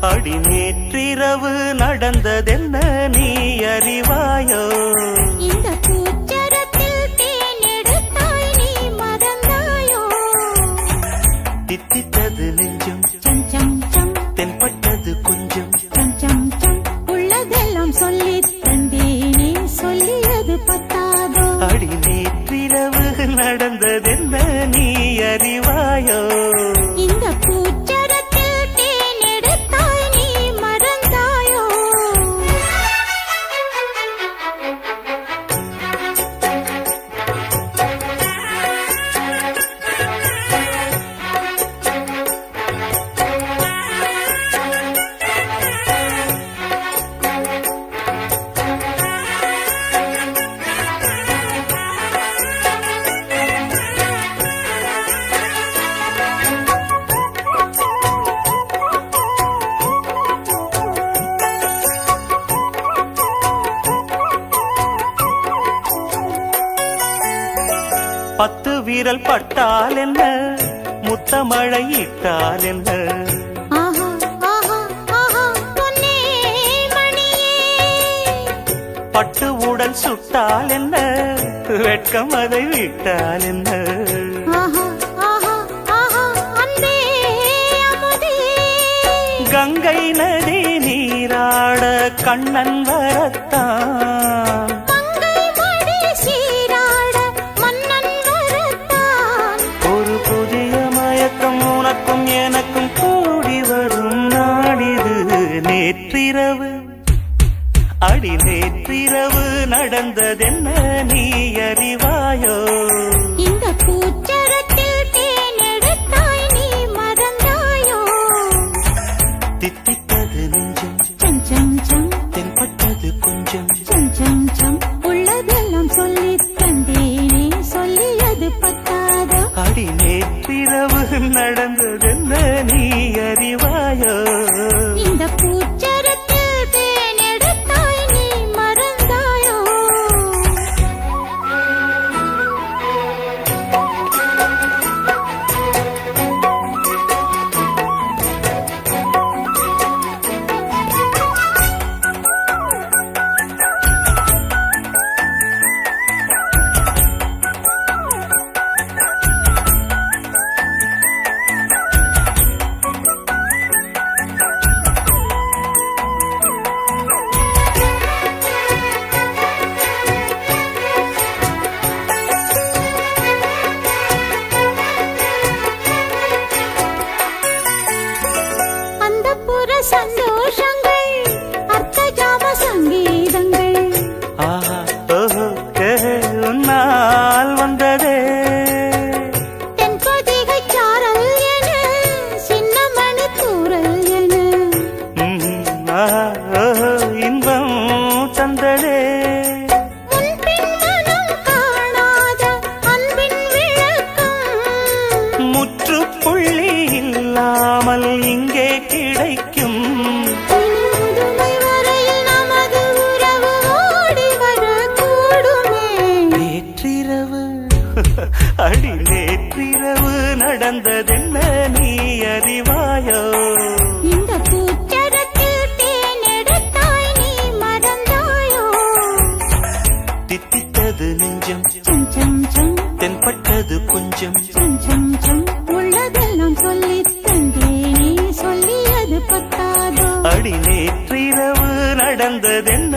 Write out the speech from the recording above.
அடி நேற்றிரவு நடந்ததென்ன நீ அறிவாயோ? இந்த பூச்சரத்தில் தேனெடுத்தாய் நீ மறந்தாயோ? தித்தித்தது நெஞ்சம் சம் சம் சம், தென்பட்டது கொஞ்சம் சம் சம் சம், உள்ளதெல்லாம் சொல்லி தந்தேனே சொல்லியது பத்தாதோ? அடி நேற்றிரவு நடந்ததென்ன நீ அறிவாயோ? இந்த பூச்சரத்தில் தேனெடுத்தாய் நீ மறந்தாயோ? பத்து வீரல் பட்டால் என்ன, முத்தமழை இட்டால் என்ன? ஆஹா ஆஹா ஆஹா பொன்னே மணியே, பட்டு உடல் சுட்டால் என்ன, வெட்கம் அதை விட்டால் என்ன? ஆஹா ஆஹா ஆஹா அன்பே அமுதே, கங்கை நதி நீராட கண்ணன் வரத்தான், கங்கை மடி சீராட மன்னன் வரத்தான். ஒரு புதிய மயக்கம் உனக்கும் எனக்கும் கூடி வரும் நாடிது. நேற்றிரவு அடி நேற்றிரவு நடந்ததென்ன நீ அறிவாயோ? இந்த பூச்சரத்தில் தேனெடுத்தாய் நீ மறந்தாயோ? தித்தித்தது நெஞ்சம் சம் சம் சம், தென்பட்டது கொஞ்சம் சம் சம் சம், உள்ளதெல்லாம் சொல்லி தந்தேனே சொல்லியது பத்தாதோ? அடி நேற்றிரவு நடந்ததென்ன நீ அறிவாயோ? இந்த பூச்சரத்தில் தேனெடுத்தாய் நீ மறந்தாயோ? அந்தப்புற சந்தோஷங்கள், அர்த்தஜாம சங்கீதங்கள், ஆஹா ஓஹோ உன்னால் வந்ததே, தென்பொதிகை சாரல் என சின்னமணி தூறல் என, ஆஹா ஓஹோ இன்பம் தந்ததே, முன்பின் மனம் காணாத அன்பின் விளக்கம், முற்றுப்புள்ளி இல்லாமல் இங்கே கிடைக்கும். இனி முதுமை வரையில் நமது உறவு ஓடி வரக்கூடுமே. நேற்றிரவு அடி நேற்றிரவு நடந்ததென்ன நீ அறிவாயோ? இந்த பூச்சரத்தில் தேனெடுத்தாய் நீ மறந்தாயோ? தித்தித்தது நெஞ்சம் சம் சம் சம், தென்பட்டது கொஞ்சம் சம் சம் சம், உள்ளதெல்லாம் சொல்லி தந்தேனே சொல்லியது பத்தாதோ? அடி நேற்றிரவு நடந்ததென்ன